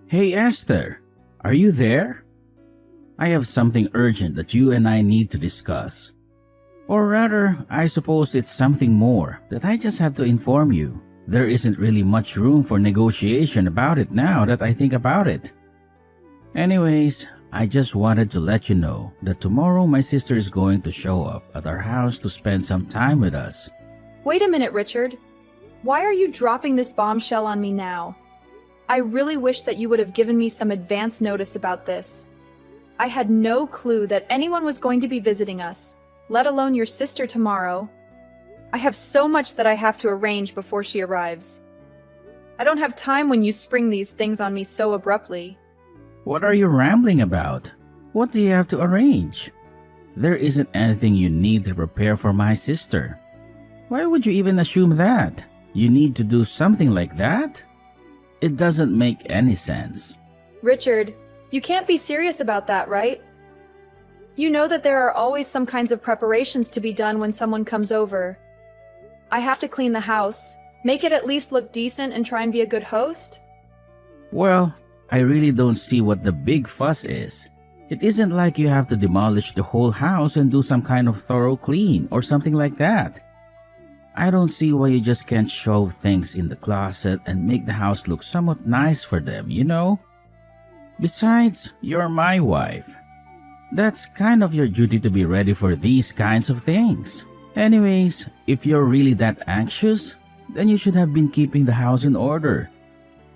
Hey Esther, are you there? I have something urgent that you and I need to discuss. Or rather, I suppose it's something more that I just have to inform you. There isn't really much room for negotiation about it now that I think about it. Anyways, I just wanted to let you know that tomorrow my sister is going to show up at our house to spend some time with us. Wait a minute, Richard. Why are you dropping this bombshell on me now? I really wish that you would have given me some advance notice about this. I had no clue that anyone was going to be visiting us, let alone your sister tomorrow. I have so much that I have to arrange before she arrives. I don't have time when you spring these things on me so abruptly. What are you rambling about? What do you have to arrange? There isn't anything you need to prepare for my sister. Why would you even assume that? You need to do something like that? It doesn't make any sense. Richard, you can't be serious about that, right? You know that there are always some kinds of preparations to be done when someone comes over. I have to clean the house, make it at least look decent, and try and be a good host. Well, I really don't see what the big fuss is. It isn't like you have to demolish the whole house and do some kind of thorough clean or something like that. I don't see why you just can't shove things in the closet and make the house look somewhat nice for them, you know? Besides, you're my wife. That's kind of your duty to be ready for these kinds of things. Anyways, if you're really that anxious, then you should have been keeping the house in order,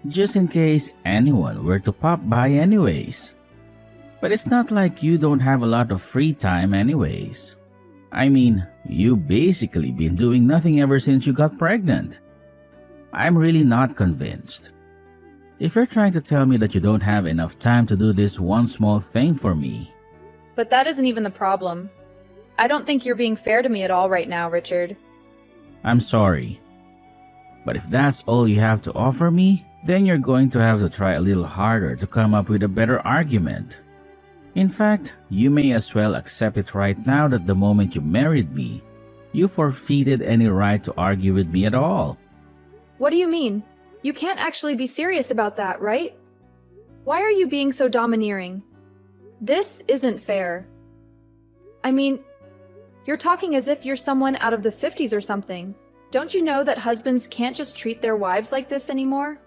just in case anyone were to pop by anyways. But it's not like you don't have a lot of free time anyways. I mean, you basically been doing nothing ever since you got pregnant. I'm really not convinced. If you're trying to tell me that you don't have enough time to do this one small thing for me. But that isn't even the problem. I don't think you're being fair to me at all right now, Richard. I'm sorry. But if that's all you have to offer me, then you're going to have to try a little harder to come up with a better argument. In fact, you may as well accept it right now that the moment you married me, you forfeited any right to argue with me at all. What do you mean? You can't actually be serious about that, right? Why are you being so domineering? This isn't fair. I mean, you're talking as if you're someone out of the 50s or something. Don't you know that husbands can't just treat their wives like this anymore?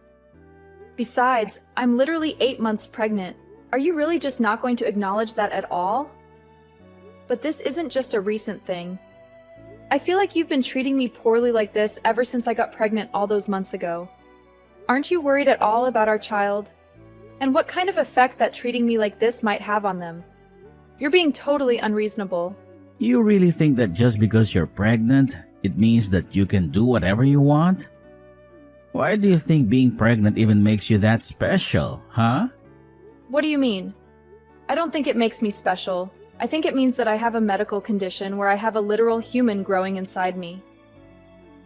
Besides, I'm literally 8 months pregnant. Are you really just not going to acknowledge that at all? But this isn't just a recent thing. I feel like you've been treating me poorly like this ever since I got pregnant all those months ago. Aren't you worried at all about our child? And what kind of effect that treating me like this might have on them? You're being totally unreasonable. You really think that just because you're pregnant, it means that you can do whatever you want? Why do you think being pregnant even makes you that special, huh? What do you mean? I don't think it makes me special. I think it means that I have a medical condition where I have a literal human growing inside me.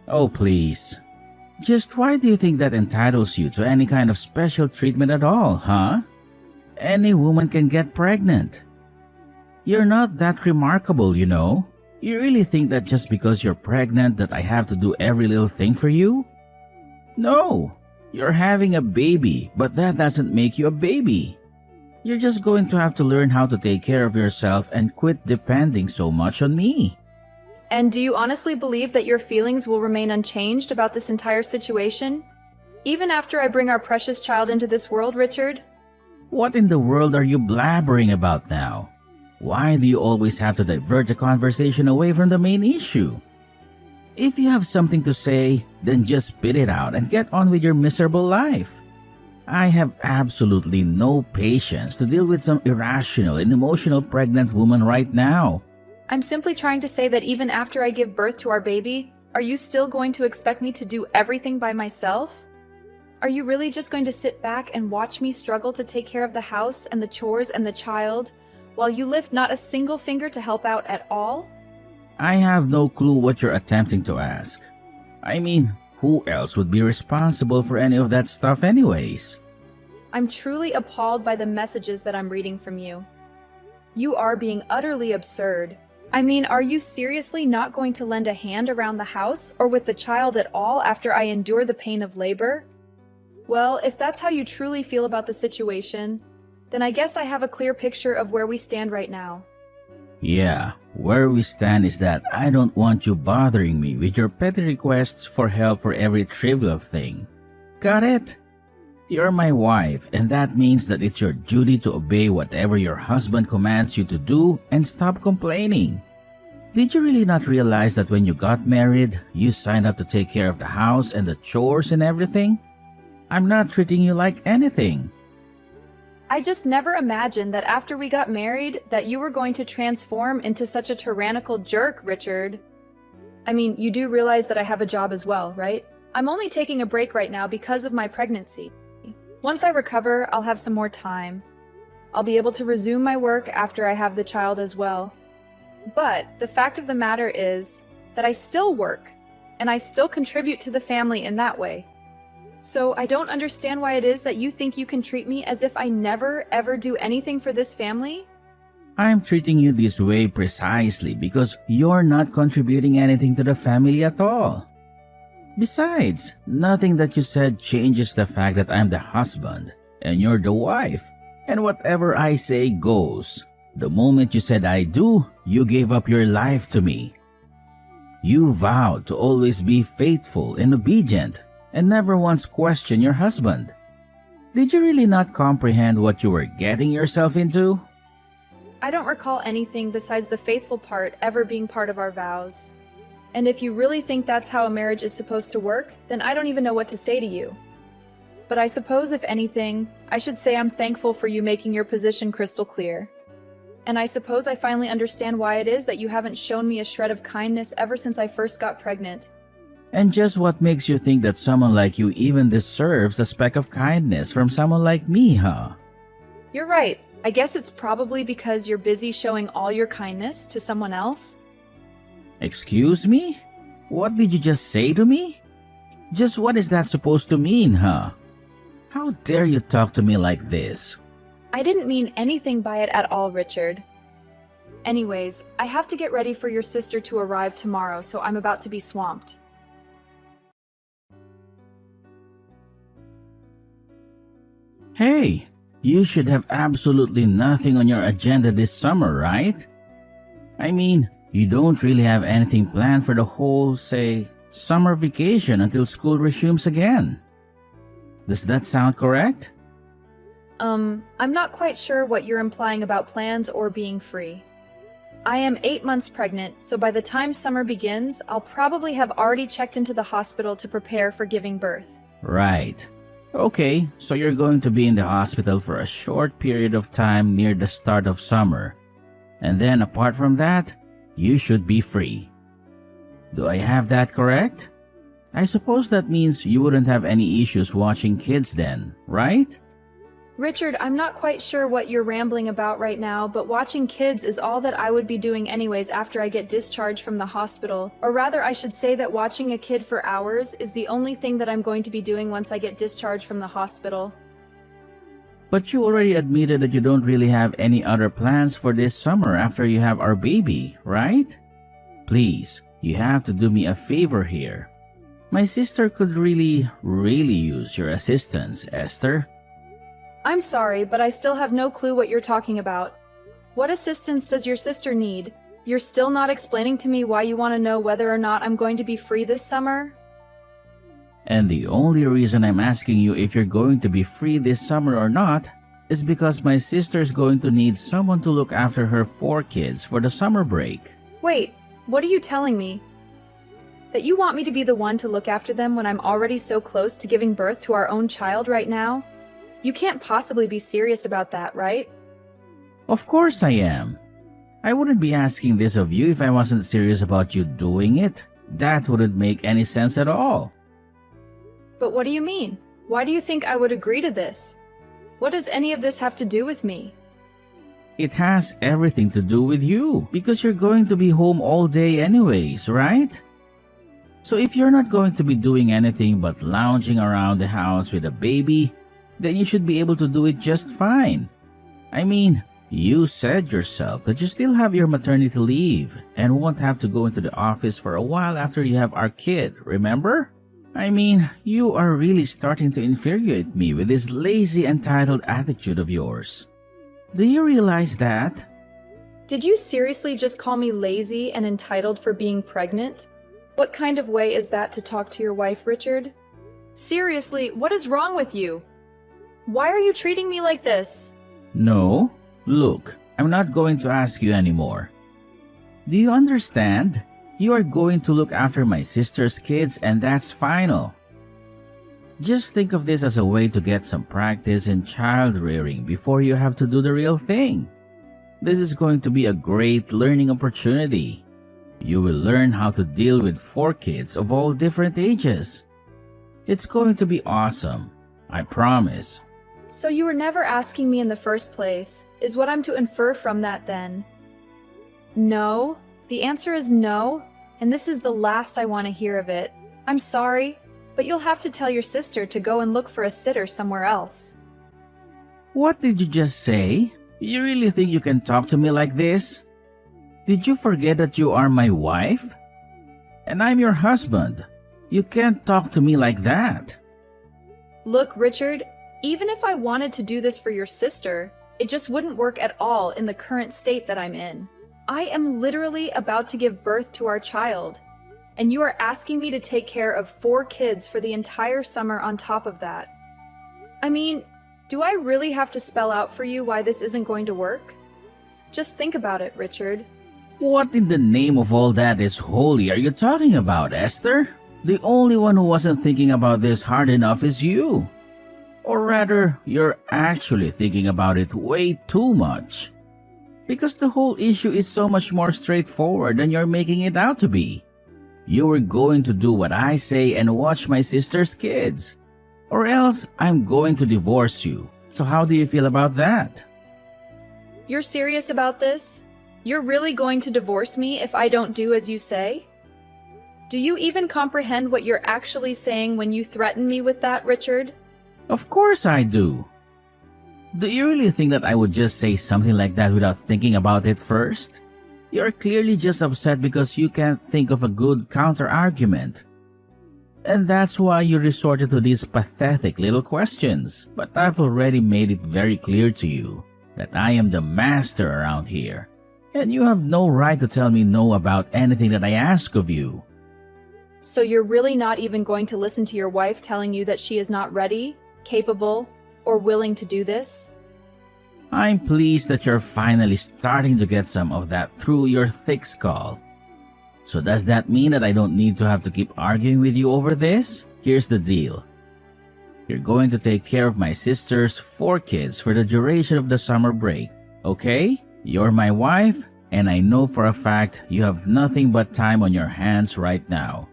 Oh, please. Just why do you think that entitles you to any kind of special treatment at all, huh? Any woman can get pregnant. You're not that remarkable, you know. You really think that just because you're pregnant that I have to do every little thing for you? No, you're having a baby, but that doesn't make you a baby. You're just going to have to learn how to take care of yourself and quit depending so much on me. And do you honestly believe that your feelings will remain unchanged about this entire situation? Even after I bring our precious child into this world, Richard? What in the world are you blabbering about now? Why do you always have to divert the conversation away from the main issue? If you have something to say, then just spit it out and get on with your miserable life. I have absolutely no patience to deal with some irrational and emotional pregnant woman right now. I'm simply trying to say that even after I give birth to our baby, are you still going to expect me to do everything by myself? Are you really just going to sit back and watch me struggle to take care of the house and the chores and the child, while you lift not a single finger to help out at all? I have no clue what you're attempting to ask. I mean, who else would be responsible for any of that stuff anyways? I'm truly appalled by the messages that I'm reading from you. You are being utterly absurd. I mean, are you seriously not going to lend a hand around the house or with the child at all after I endure the pain of labor? Well, if that's how you truly feel about the situation, then I guess I have a clear picture of where we stand right now. Yeah, where we stand is that I don't want you bothering me with your petty requests for help for every trivial thing. Got it? You're my wife, and that means that it's your duty to obey whatever your husband commands you to do and stop complaining. Did you really not realize that when you got married, you signed up to take care of the house and the chores and everything? I'm not treating you like anything. I just never imagined that after we got married that you were going to transform into such a tyrannical jerk, Richard. I mean, you do realize that I have a job as well, right? I'm only taking a break right now because of my pregnancy. Once I recover, I'll have some more time. I'll be able to resume my work after I have the child as well. But the fact of the matter is that I still work, and I still contribute to the family in that way. So I don't understand why it is that you think you can treat me as if I never ever do anything for this family. I'm treating you this way precisely because you're not contributing anything to the family at all. Besides, nothing that you said changes the fact that I'm the husband and you're the wife, and whatever I say goes. The moment you said I do, you gave up your life to me. You vowed to always be faithful and obedient and never once question your husband. Did you really not comprehend what you were getting yourself into? I don't recall anything besides the faithful part ever being part of our vows. And if you really think that's how a marriage is supposed to work, then I don't even know what to say to you. But I suppose if anything, I should say I'm thankful for you making your position crystal clear. And I suppose I finally understand why it is that you haven't shown me a shred of kindness ever since I first got pregnant. And just what makes you think that someone like you even deserves a speck of kindness from someone like me, huh? You're right. I guess it's probably because you're busy showing all your kindness to someone else. Excuse me? What did you just say to me? Just what is that supposed to mean, huh? How dare you talk to me like this? I didn't mean anything by it at all, Richard. Anyways, I have to get ready for your sister to arrive tomorrow, so I'm about to be swamped. Hey, you should have absolutely nothing on your agenda this summer, right? I mean, you don't really have anything planned for the whole, say, summer vacation until school resumes again. Does that sound correct? I'm not quite sure what you're implying about plans or being free. I am 8 months pregnant, so by the time summer begins, I'll probably have already checked into the hospital to prepare for giving birth. Right. Okay, so you're going to be in the hospital for a short period of time near the start of summer. And then apart from that, you should be free. Do I have that correct? I suppose that means you wouldn't have any issues watching kids then, right? Richard, I'm not quite sure what you're rambling about right now, but watching kids is all that I would be doing anyways after I get discharged from the hospital. Or rather, I should say that watching a kid for hours is the only thing that I'm going to be doing once I get discharged from the hospital. But you already admitted that you don't really have any other plans for this summer after you have our baby, right? Please, you have to do me a favor here. My sister could really use your assistance, Esther. I'm sorry, but I still have no clue what you're talking about. What assistance does your sister need? You're still not explaining to me why you want to know whether or not I'm going to be free this summer? And the only reason I'm asking you if you're going to be free this summer or not is because my sister's going to need someone to look after her 4 kids for the summer break. Wait, what are you telling me? That you want me to be the one to look after them when I'm already so close to giving birth to our own child right now? You can't possibly be serious about that, right? Of course I am. I wouldn't be asking this of you if I wasn't serious about you doing it. That wouldn't make any sense at all. But what do you mean? Why do you think I would agree to this? What does any of this have to do with me? It has everything to do with you because you're going to be home all day anyways, right? So if you're not going to be doing anything but lounging around the house with a baby, then you should be able to do it just fine. I mean, you said yourself that you still have your maternity leave and won't have to go into the office for a while after you have our kid, remember? I mean, you are really starting to infuriate me with this lazy, entitled attitude of yours. Do you realize that? Did you seriously just call me lazy and entitled for being pregnant? What kind of way is that to talk to your wife, Richard? Seriously, what is wrong with you? Why are you treating me like this? No. Look, I'm not going to ask you anymore. Do you understand? You are going to look after my sister's kids and that's final. Just think of this as a way to get some practice in child rearing before you have to do the real thing. This is going to be a great learning opportunity. You will learn how to deal with 4 kids of all different ages. It's going to be awesome, I promise. So you were never asking me in the first place, is what I'm to infer from that then? No, the answer is no, and this is the last I want to hear of it. I'm sorry, but you'll have to tell your sister to go and look for a sitter somewhere else. What did you just say? You really think you can talk to me like this? Did you forget that you are my wife? And I'm your husband. You can't talk to me like that. Look, Richard, even if I wanted to do this for your sister, it just wouldn't work at all in the current state that I'm in. I am literally about to give birth to our child, and you are asking me to take care of 4 kids for the entire summer on top of that. I mean, do I really have to spell out for you why this isn't going to work? Just think about it, Richard. What in the name of all that is holy are you talking about, Esther? The only one who wasn't thinking about this hard enough is you. Or rather, you're actually thinking about it way too much. Because the whole issue is so much more straightforward than you're making it out to be. You were going to do what I say and watch my sister's kids. Or else, I'm going to divorce you. So how do you feel about that? You're serious about this? You're really going to divorce me if I don't do as you say? Do you even comprehend what you're actually saying when you threaten me with that, Richard? Of course I do. Do you really think that I would just say something like that without thinking about it first? You're clearly just upset because you can't think of a good counter-argument. And that's why you resorted to these pathetic little questions. But I've already made it very clear to you that I am the master around here. And you have no right to tell me no about anything that I ask of you. So you're really not even going to listen to your wife telling you that she is not ready, capable, or willing to do this? I'm pleased that you're finally starting to get some of that through your thick skull. So does that mean that I don't need to have to keep arguing with you over this? Here's the deal. You're going to take care of my sister's 4 kids for the duration of the summer break, okay? You're my wife, and I know for a fact you have nothing but time on your hands right now.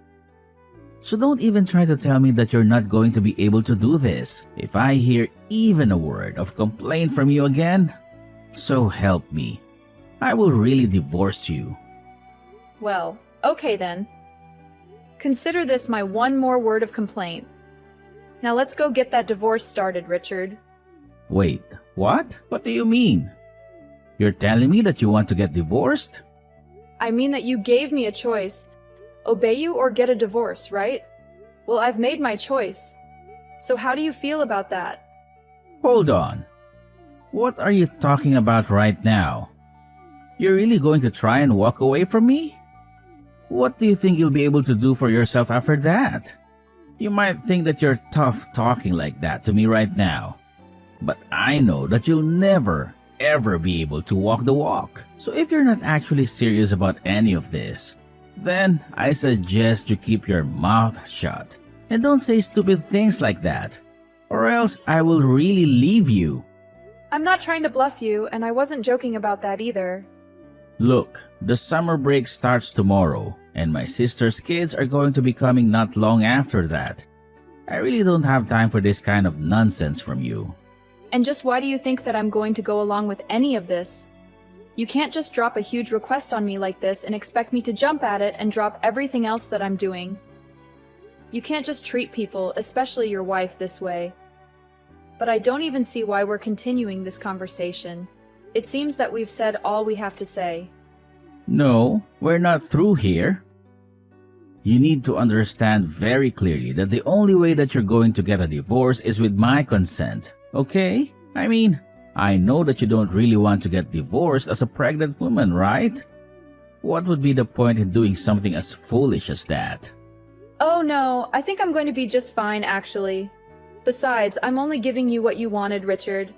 So don't even try to tell me that you're not going to be able to do this if I hear even a word of complaint from you again. So help me. I will really divorce you. Well, okay then. Consider this my one more word of complaint. Now let's go get that divorce started, Richard. Wait, what? What do you mean? You're telling me that you want to get divorced? I mean that you gave me a choice. Obey you or get a divorce, right? Well, I've made my choice. So how do you feel about that? Hold on. What are you talking about right now? You're really going to try and walk away from me? What do you think you'll be able to do for yourself after that? You might think that you're tough talking like that to me right now. But I know that you'll never, ever be able to walk the walk. So if you're not actually serious about any of this, then I suggest you keep your mouth shut and don't say stupid things like that, or else I will really leave you. I'm not trying to bluff you, and I wasn't joking about that either. Look, the summer break starts tomorrow, and my sister's kids are going to be coming not long after that. I really don't have time for this kind of nonsense from you. And just why do you think that I'm going to go along with any of this? You can't just drop a huge request on me like this and expect me to jump at it and drop everything else that I'm doing. You can't just treat people, especially your wife, this way. But I don't even see why we're continuing this conversation. It seems that we've said all we have to say. No, we're not through here. You need to understand very clearly that the only way that you're going to get a divorce is with my consent, okay? I mean, I know that you don't really want to get divorced as a pregnant woman, right? What would be the point in doing something as foolish as that? Oh no, I think I'm going to be just fine, actually. Besides, I'm only giving you what you wanted, Richard.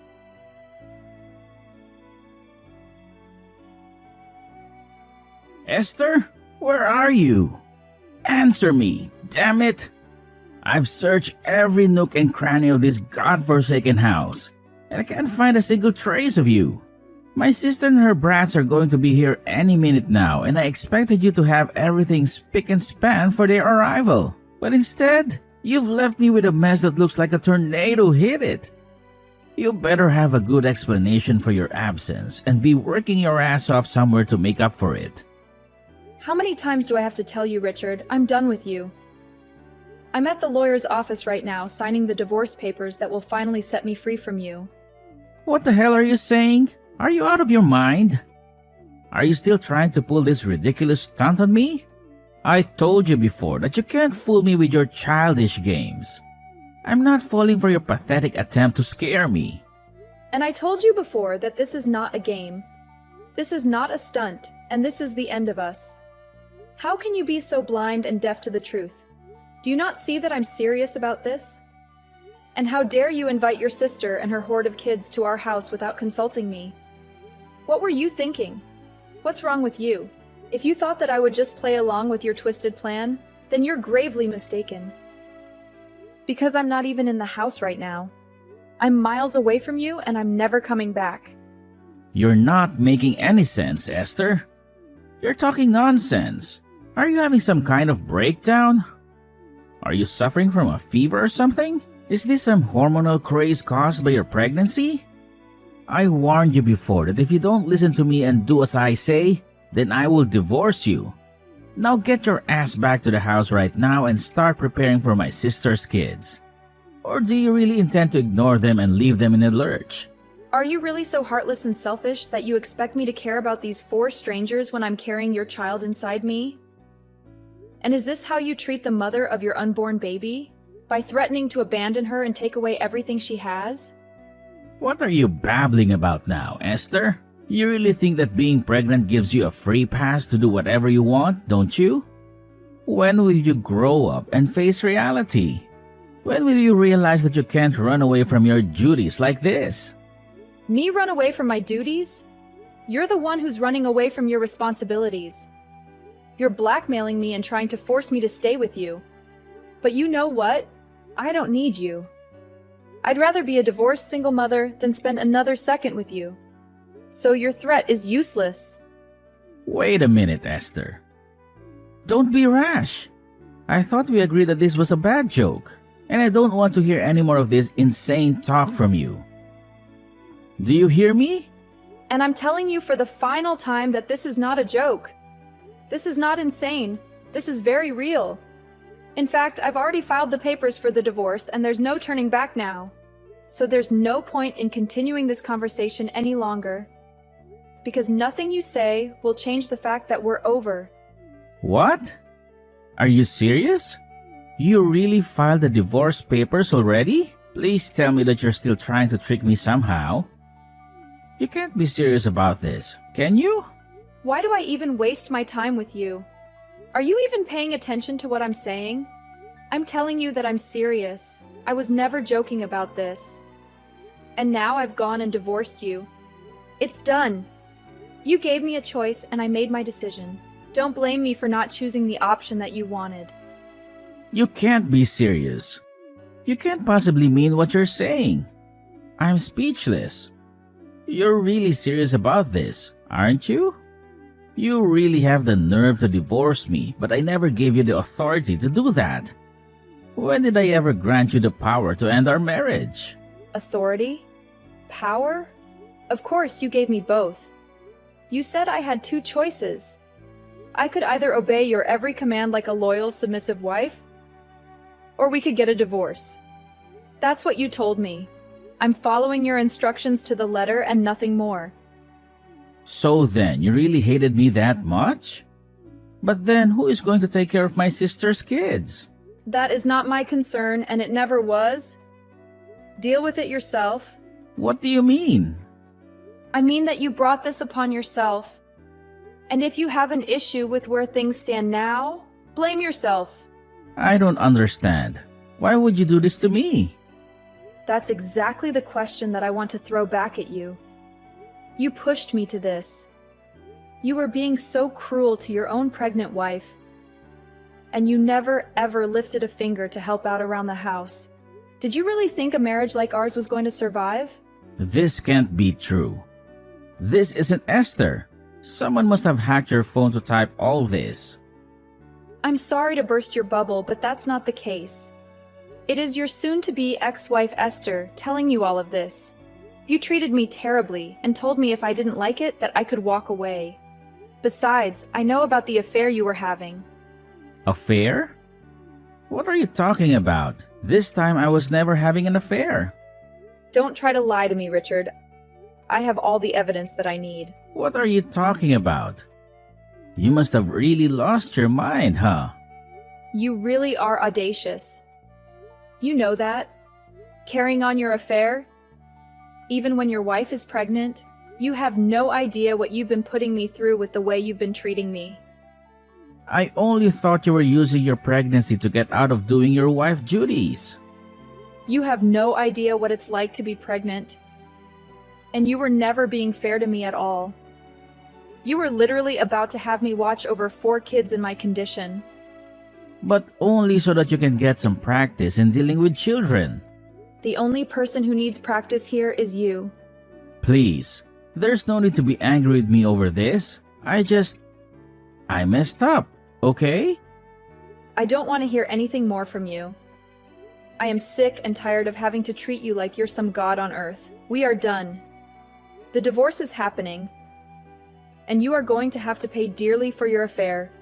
Esther, where are you? Answer me, damn it! I've searched every nook and cranny of this godforsaken house, and I can't find a single trace of you. My sister and her brats are going to be here any minute now, and I expected you to have everything spick and span for their arrival. But instead, you've left me with a mess that looks like a tornado hit it. You better have a good explanation for your absence and be working your ass off somewhere to make up for it. How many times do I have to tell you, Richard? I'm done with you. I'm at the lawyer's office right now, signing the divorce papers that will finally set me free from you. What the hell are you saying? Are you out of your mind? Are you still trying to pull this ridiculous stunt on me? I told you before that you can't fool me with your childish games. I'm not falling for your pathetic attempt to scare me. And I told you before that this is not a game. This is not a stunt, and this is the end of us. How can you be so blind and deaf to the truth? Do you not see that I'm serious about this? And how dare you invite your sister and her horde of kids to our house without consulting me? What were you thinking? What's wrong with you? If you thought that I would just play along with your twisted plan, then you're gravely mistaken. Because I'm not even in the house right now. I'm miles away from you and I'm never coming back. You're not making any sense, Esther. You're talking nonsense. Are you having some kind of breakdown? Are you suffering from a fever or something? Is this some hormonal craze caused by your pregnancy? I warned you before that if you don't listen to me and do as I say, then I will divorce you. Now get your ass back to the house right now and start preparing for my sister's kids. Or do you really intend to ignore them and leave them in a lurch? Are you really so heartless and selfish that you expect me to care about these 4 strangers when I'm carrying your child inside me? And is this how you treat the mother of your unborn baby? By threatening to abandon her and take away everything she has? What are you babbling about now, Esther? You really think that being pregnant gives you a free pass to do whatever you want, don't you? When will you grow up and face reality? When will you realize that you can't run away from your duties like this? Me run away from my duties? You're the one who's running away from your responsibilities. You're blackmailing me and trying to force me to stay with you. But you know what? I don't need you. I'd rather be a divorced single mother than spend another second with you. So your threat is useless. Wait a minute, Esther. Don't be rash. I thought we agreed that this was a bad joke, and I don't want to hear any more of this insane talk from you. Do you hear me? And I'm telling you for the final time that this is not a joke. This is not insane. This is very real. In fact, I've already filed the papers for the divorce and there's no turning back now. So there's no point in continuing this conversation any longer. Because nothing you say will change the fact that we're over. What? Are you serious? You really filed the divorce papers already? Please tell me that you're still trying to trick me somehow. You can't be serious about this, can you? Why do I even waste my time with you? Are you even paying attention to what I'm saying? I'm telling you that I'm serious. I was never joking about this. And now I've gone and divorced you. It's done. You gave me a choice and I made my decision. Don't blame me for not choosing the option that you wanted. You can't be serious. You can't possibly mean what you're saying. I'm speechless. You're really serious about this, aren't you? You really have the nerve to divorce me, but I never gave you the authority to do that. When did I ever grant you the power to end our marriage? Authority? Power? Of course, you gave me both. You said I had 2 choices. I could either obey your every command like a loyal, submissive wife, or we could get a divorce. That's what you told me. I'm following your instructions to the letter and nothing more. So then, you really hated me that much? But then who is going to take care of my sister's kids? That is not my concern, and it never was. Deal with it yourself. What do you mean? I mean that you brought this upon yourself. And if you have an issue with where things stand now, blame yourself. I don't understand. Why would you do this to me? That's exactly the question that I want to throw back at you. You pushed me to this. You were being so cruel to your own pregnant wife. And you never ever lifted a finger to help out around the house. Did you really think a marriage like ours was going to survive? This can't be true. This isn't Esther. Someone must have hacked your phone to type all this. I'm sorry to burst your bubble, but that's not the case. It is your soon-to-be ex-wife Esther telling you all of this. You treated me terribly and told me if I didn't like it that I could walk away. Besides, I know about the affair you were having. Affair? What are you talking about? This time I was never having an affair. Don't try to lie to me, Richard. I have all the evidence that I need. What are you talking about? You must have really lost your mind, huh? You really are audacious. You know that. Carrying on your affair, even when your wife is pregnant, you have no idea what you've been putting me through with the way you've been treating me. I only thought you were using your pregnancy to get out of doing your wife duties. You have no idea what it's like to be pregnant. And you were never being fair to me at all. You were literally about to have me watch over 4 kids in my condition. But only so that you can get some practice in dealing with children. The only person who needs practice here is you. Please, there's no need to be angry with me over this. I messed up, okay? I don't want to hear anything more from you. I am sick and tired of having to treat you like you're some god on earth. We are done. The divorce is happening, and you are going to have to pay dearly for your affair.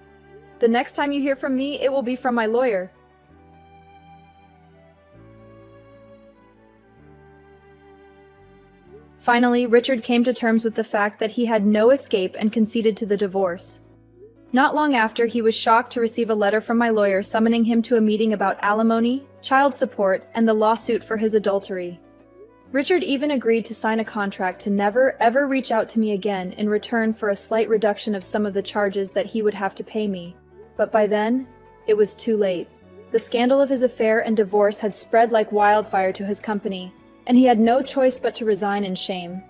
The next time you hear from me, it will be from my lawyer. Finally, Richard came to terms with the fact that he had no escape and conceded to the divorce. Not long after, he was shocked to receive a letter from my lawyer summoning him to a meeting about alimony, child support, and the lawsuit for his adultery. Richard even agreed to sign a contract to never, ever reach out to me again in return for a slight reduction of some of the charges that he would have to pay me. But by then, it was too late. The scandal of his affair and divorce had spread like wildfire to his company, and he had no choice but to resign in shame.